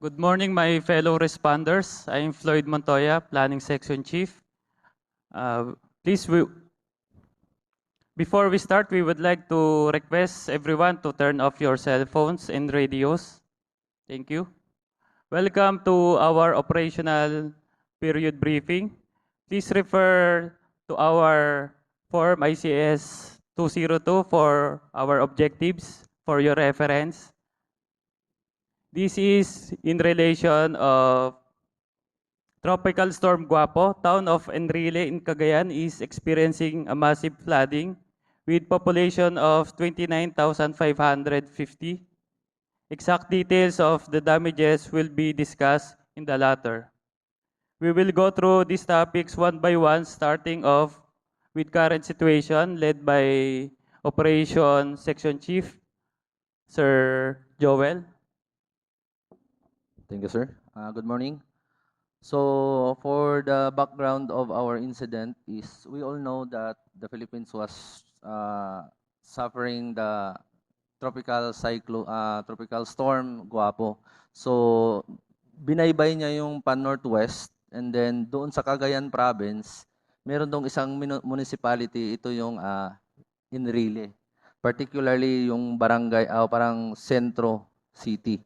Good morning, my fellow responders. I'm Floyd Montoya, Planning Section Chief. Uh, please, before we start, we would like to request everyone to turn off your cell phones and radios. Thank you. Welcome to our operational period briefing. Please refer to our Form ICS 202 for our objectives for your reference. This is in relation of Tropical Storm Guapo. Town of Enrile in Cagayan is experiencing a massive flooding with population of 29,550. Exact details of the damages will be discussed in the latter. We will go through these topics one by one, starting off with current situation led by Operation Section Chief, Sir Joel. Thank you, sir. Good morning. So, for the background of our incident is we all know that the Philippines was suffering the tropical storm Guapo. So, binaybay niya yung pan-northwest and then doon sa Cagayan province, meron dong isang municipality, ito yung Enrile. Particularly yung barangay, parang Centro City.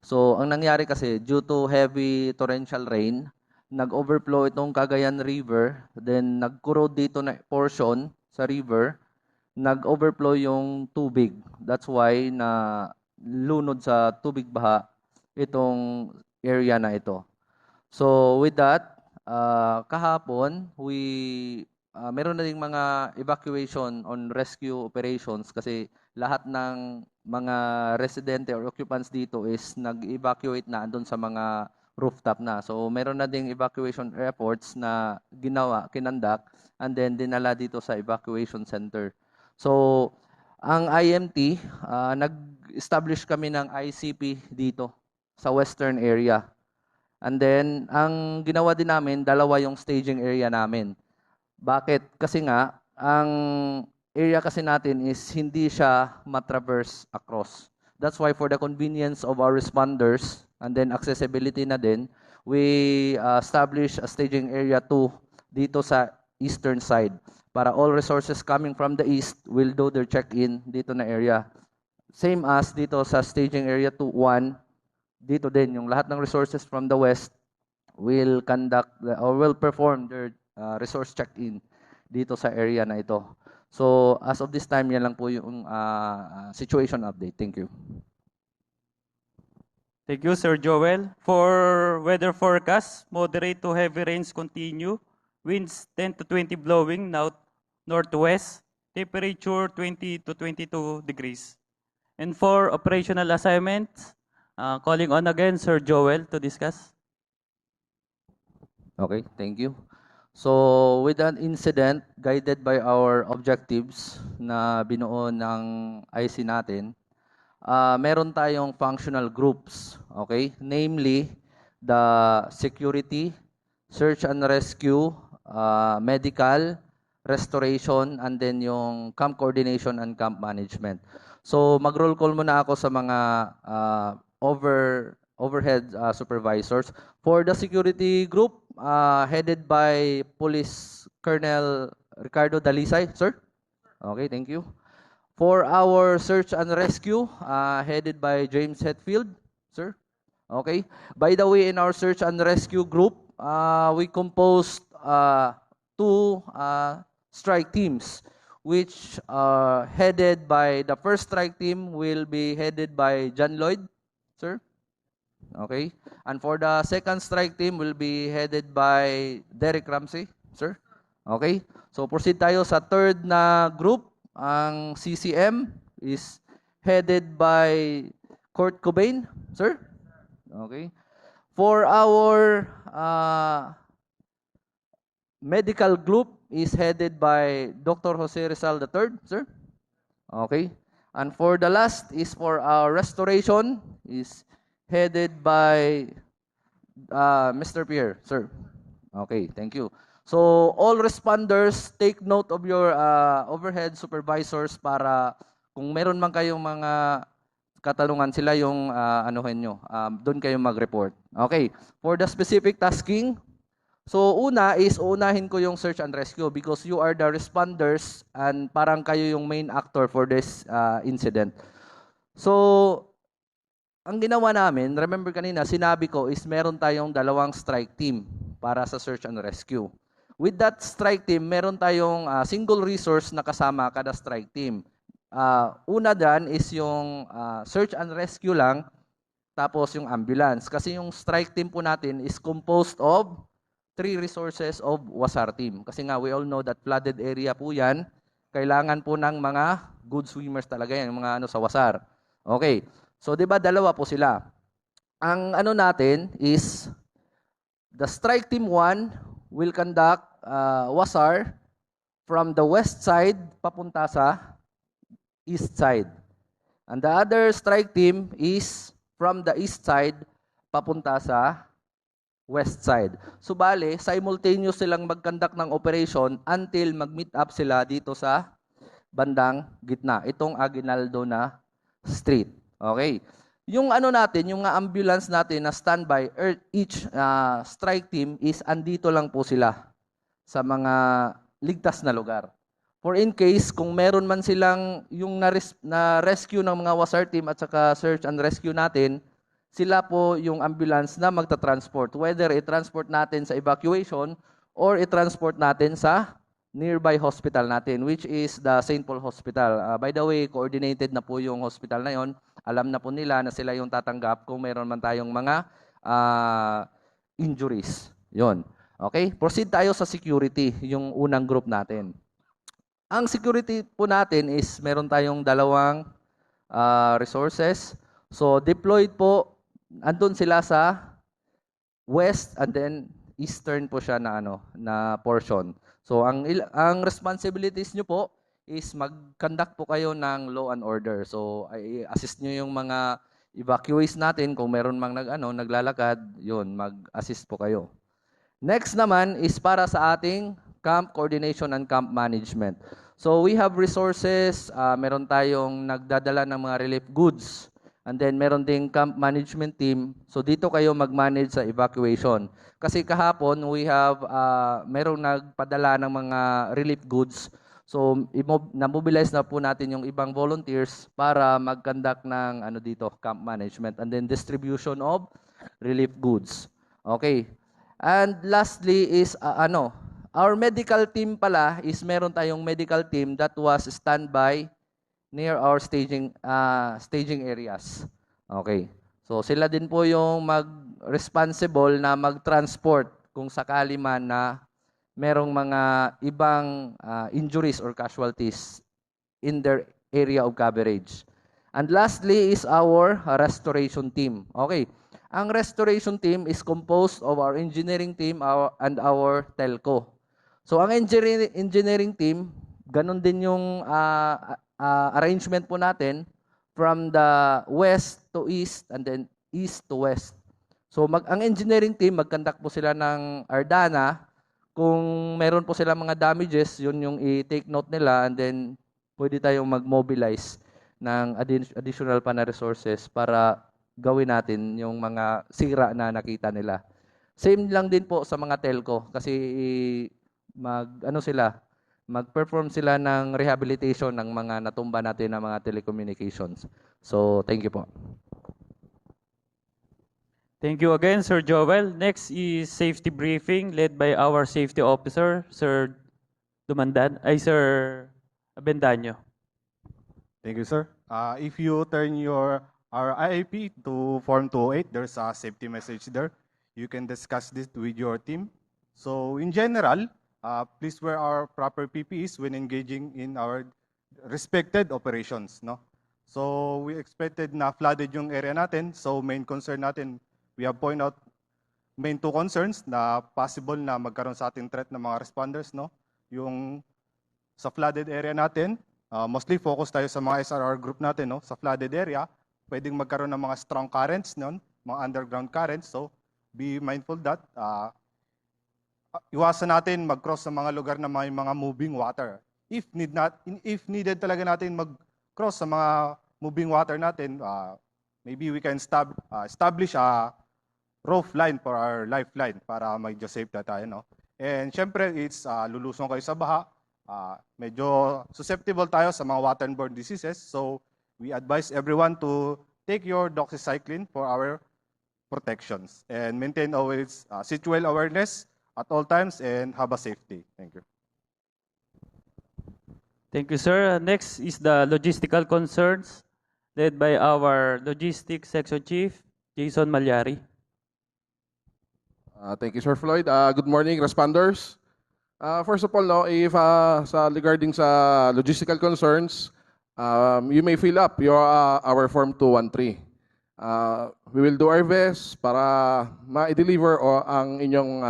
So, ang nangyari kasi, due to heavy torrential rain, nag-overflow itong Cagayan River, then nag-corrode dito na portion sa river, nag-overflow yung tubig. That's why na lunod sa tubig baha itong area na ito. So, with that, kahapon, meron na ding mga evacuation on rescue operations kasi lahat ng mga residente or occupants dito is nag-evacuate na andun sa mga rooftop na. So meron na ding evacuation efforts na kinandak, and then dinala dito sa evacuation center. So ang IMT, nag-establish kami ng ICP dito sa western area. And then ang ginawa din namin, dalawa yung staging area namin. Bakit? Kasi nga, ang area kasi natin is hindi siya matraverse across. That's why for the convenience of our responders and then accessibility na din, we establish a staging area 2 dito sa eastern side para all resources coming from the east will do their check-in dito na area. Same as dito sa staging area 2-1, dito din yung lahat ng resources from the west will will perform their resource check-in dito sa area na ito. So, as of this time, yan lang po yung situation update. Thank you. Thank you, Sir Joel. For weather forecast, moderate to heavy rains continue. Winds 10 to 20 blowing northwest. Temperature 20 to 22 degrees. And for operational assignments, calling on again Sir Joel to discuss. Okay, thank you. So, with that incident, guided by our objectives na binuo ng IC natin, meron tayong functional groups, okay? Namely, the security, search and rescue, medical, restoration, and then yung camp coordination and camp management. So, mag-roll call muna ako sa mga overhead supervisors. For the security group, headed by Police Colonel Ricardo Dalisay, sir? Okay, thank you. For our search and rescue, headed by James Hetfield, sir? Okay. By the way, in our search and rescue group, we composed 2 strike teams, which are headed by, the first strike team will be headed by John Lloyd, sir? Okay. And for the second strike team will be headed by Derek Ramsey, sir. Okay. So proceed tayo sa third na group. Ang CCM is headed by Kurt Cobain, sir. Okay. For our medical group is headed by Dr. Jose Rizal III, sir. Okay. And for the last is for our restoration is headed by Mr. Pierre, sir. Okay, thank you. So, all responders, take note of your overhead supervisors para kung meron man kayong mga katanungan, sila yung anuhin nyo. Doon kayo mag-report. Okay. For the specific tasking, so una is uunahin ko yung search and rescue because you are the responders and parang kayo yung main actor for this incident. So, ang ginawa namin, remember kanina, sinabi ko is meron tayong 2 strike team para sa search and rescue. With that strike team, meron tayong single resource na kasama kada strike team. Una dyan is yung search and rescue lang, tapos yung ambulance. Kasi yung strike team po natin is composed of 3 resources of WASAR team. Kasi nga, we all know that flooded area po yan. Kailangan po ng mga good swimmers talaga yan, yung mga sa WASAR. Okay. So, di ba, 2 po sila. Ang ano natin is, the strike team 1 will conduct WASAR from the west side papunta sa east side. And the other strike team is from the east side papunta sa west side. So, bale, simultaneous silang mag-conduct ng operation until mag-meet up sila dito sa bandang gitna. Itong Aguinaldo na street. Okay. Yung ano natin, yung ambulance natin na standby, each strike team is andito lang po sila sa mga ligtas na lugar. For in case, kung meron man silang yung na-rescue ng mga WASAR team at saka search and rescue natin, sila po yung ambulance na magta-transport. Whether i-transport natin sa evacuation or i-transport natin sa nearby hospital natin, which is the St. Paul Hospital. By the way, coordinated na po yung hospital na yon. Alam na po nila na sila yung tatanggap kung meron man tayong mga injuries. Yon. Okay? Proceed tayo sa security, yung unang group natin. Ang security po natin is meron tayong 2 resources. So, deployed po, andun sila sa west and then eastern po siya na na portion. So ang responsibilities nyo po is mag-conduct po kayo ng law and order. So i-assist nyo yung mga evacuees natin kung meron mang naglalakad, yun, mag-assist po kayo. Next naman is para sa ating camp coordination and camp management. So we have resources, meron tayong nagdadala ng mga relief goods. And then meron ding camp management team. So dito kayo mag-manage sa evacuation. Kasi kahapon we have merong nagpadala ng mga relief goods. So na-mobilize na po natin yung ibang volunteers para mag-conduct ng dito, camp management and then distribution of relief goods. Okay. And lastly is our medical team pala is meron tayong medical team that was standby near our staging areas. Okay. So sila din po yung mag-responsible na mag-transport kung sakali man na merong mga ibang injuries or casualties in their area of coverage. And lastly is our restoration team. Okay. Ang restoration team is composed of our engineering team and our telco. So ang engineering team, ganun din yung arrangement po natin from the west to east and then east to west. So ang engineering team, mag-conduct po sila ng Ardana. Kung meron po sila mga damages, yun yung i-take note nila and then pwede tayong mag-mobilize ng additional pa na resources para gawin natin yung mga sira na nakita nila. Same lang din po sa mga telco kasi mag-perform sila ng rehabilitation ng mga natumba natin ng mga telecommunications. So, thank you po. Thank you again, Sir Joel. Next is safety briefing led by our safety officer, Sir Sir Abendaño. Thank you, sir. If you turn our IAP to Form 208, there's a safety message there. You can discuss this with your team. So, in general, please wear our proper PPEs when engaging in our respected operations. No? So, we expected na flooded yung area natin. So, main concern natin, we have point out main 2 concerns na possible na magkaroon sa ating threat ng mga responders. No? Yung sa flooded area natin, mostly focus tayo sa mga SRR group natin. No? Sa flooded area, pwedeng magkaroon ng mga strong currents, no? Mga underground currents. So, be mindful that iwasan natin mag-cross sa mga lugar na may mga moving water. If needed talaga natin mag-cross sa mga moving water natin, maybe we can establish a roof line for our lifeline para medyo safe na tayo, no? And syempre, it's lulusong kayo sa baha, medyo susceptible tayo sa mga waterborne diseases. So, we advise everyone to take your doxycycline for our protections and maintain always situational awareness at all times and have a safety. Thank you. Thank you, sir. Next is the logistical concerns led by our Logistics Section Chief, Jason Malyari. Thank you, Sir Floyd. Good morning, responders. First of all, no, if regarding sa logistical concerns, you may fill up your our Form 213. We will do our best para ma-deliver ang inyong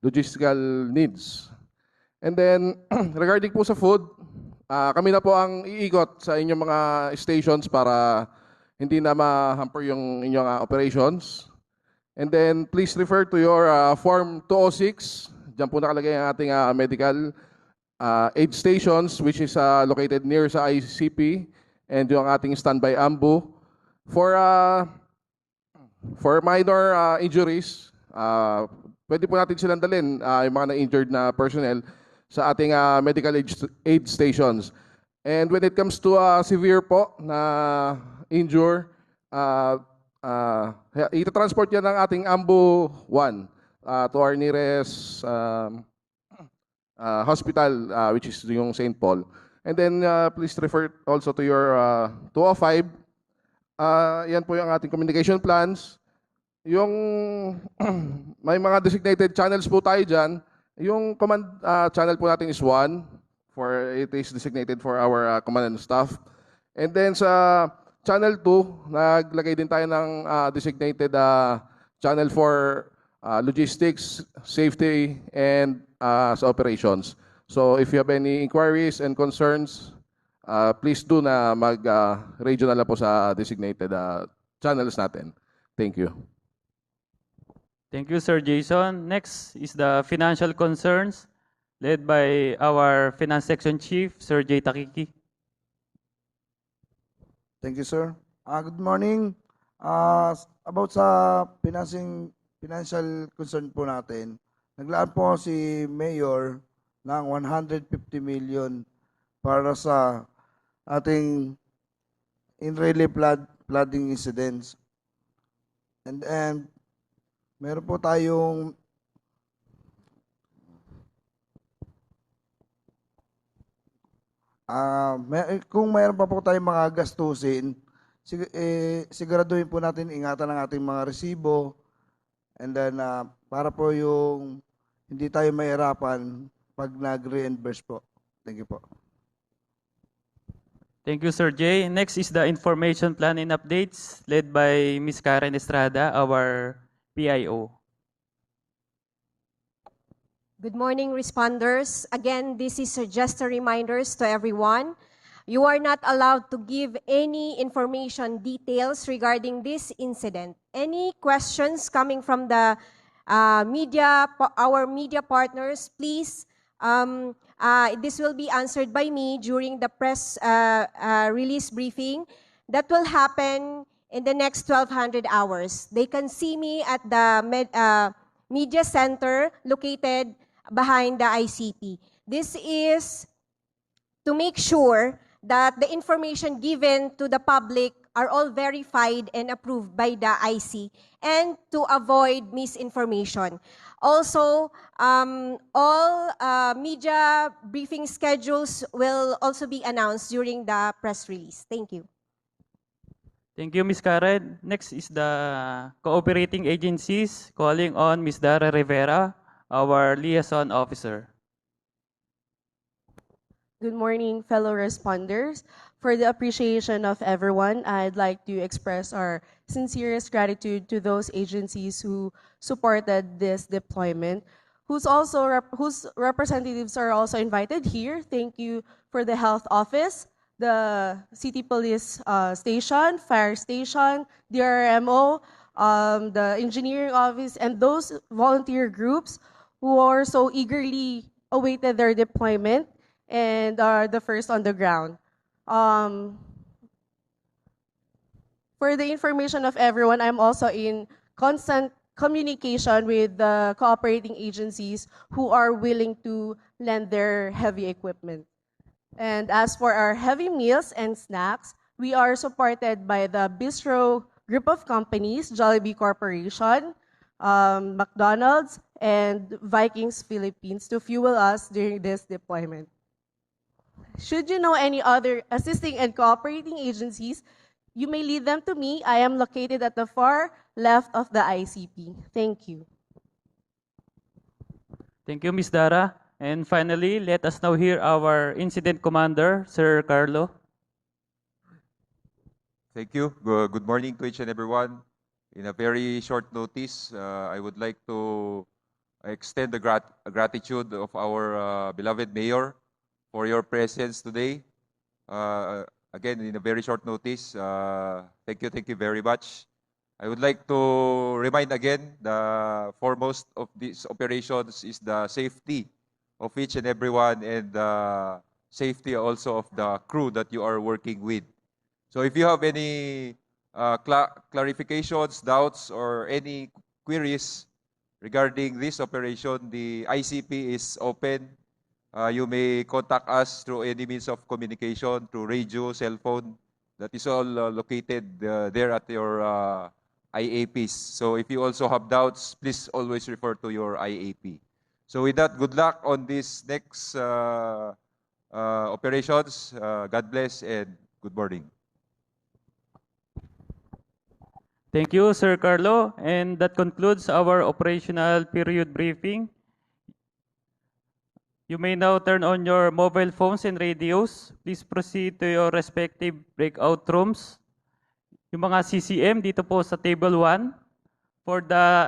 logistical needs. And then, regarding po sa food, kami na po ang iikot sa inyong mga stations para hindi na ma-hamper yung inyong operations. And then, please refer to your Form 206. Diyan po nakalagay ang ating medical aid stations, which is located near sa ICP and yung ating standby AMBU. For minor injuries, pwede po natin silang dalhin, yung mga na-injured na personnel, sa ating medical aid stations. And when it comes to severe po na injure, ita-transport yan ng ating AMBU 1 to our nearest hospital, which is yung St. Paul. And then please refer also to your 205. Yan po yung ating communication plans. Yung may mga designated channels po tayo dyan. Yung command channel po natin is 1, it is designated for our command and staff. And then sa Channel 2, naglagay din tayo ng designated channel for logistics, safety, and sa operations. So if you have any inquiries and concerns, please do na mag-regional na po sa designated channels natin. Thank you. Thank you, Sir Jason. Next is the financial concerns led by our Finance Section Chief, Sir Jay Takiki. Thank you, sir. Good morning. About sa financial concern po natin, naglaan po si Mayor ng 150 million para sa ating in-relay flooding incidents. And meron po tayong kung mayroon pa po tayong mga gastusin, siguraduhin po natin ingatan ang ating mga resibo and then para po yung hindi tayo mahirapan pag nag-reimburse po. Thank you po. Thank you, Sir Jay. Next is the information plan and updates led by Ms. Karen Estrada, our PIO. Good morning, responders. Again, this is just a reminder to everyone. You are not allowed to give any information details regarding this incident. Any questions coming from the media, our media partners, please, this will be answered by me during the press release briefing. That will happen in the next 1,200 hours. They can see me at the media center located behind the ICP. This is to make sure that the information given to the public are all verified and approved by the IC and to avoid misinformation. Also, all media briefing schedules will also be announced during the press release. Thank you. Thank you, Ms. Karen. Next is the cooperating agencies, calling on Ms. Dara Rivera, our liaison officer. Good morning, fellow responders. For the appreciation of everyone, I'd like to express our sincerest gratitude to those agencies who supported this deployment, whose representatives are also invited here. Thank you for the health office, the city police station, fire station, DRMO, the engineering office, and those volunteer groups who are so eagerly awaited their deployment and are the first on the ground. For the information of everyone, I'm also in constant communication with the cooperating agencies who are willing to lend their heavy equipment. And as for our heavy meals and snacks, we are supported by the Bistro Group of Companies, Jollibee Corporation, McDonald's, and Vikings Philippines to fuel us during this deployment. Should you know any other assisting and cooperating agencies, you may lead them to me. I am located at the far left of the ICP. Thank you. Thank you, Ms. Dara. And finally, let us now hear our incident commander, Sir Carlo. Thank you. Good morning to each and everyone. In a very short notice, I would like to extend the gratitude of our beloved mayor for your presence today. Again, in a very short notice, thank you very much. I would like to remind again, the foremost of these operations is the safety of each and everyone, and the safety also of the crew that you are working with. So if you have any clarifications, doubts, or any queries regarding this operation, the ICP is open. You may contact us through any means of communication, through radio, cell phone. That is all located there at your IAPs. So if you also have doubts, please always refer to your IAP. So with that, good luck on this next operations. God bless and good morning. Thank you, Sir Carlo. And that concludes our operational period briefing. You may now turn on your mobile phones and radios. Please proceed to your respective breakout rooms. Yung mga CCM dito po sa table 1. For the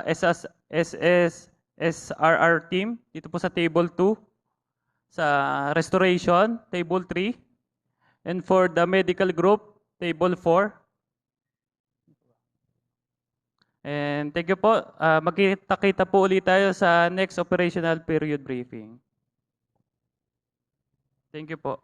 SSRR team, dito po sa table 2. Sa restoration, table 3. And for the medical group, table 4. And thank you po. Magkita-kita po ulit tayo sa next operational period briefing. Thank you po.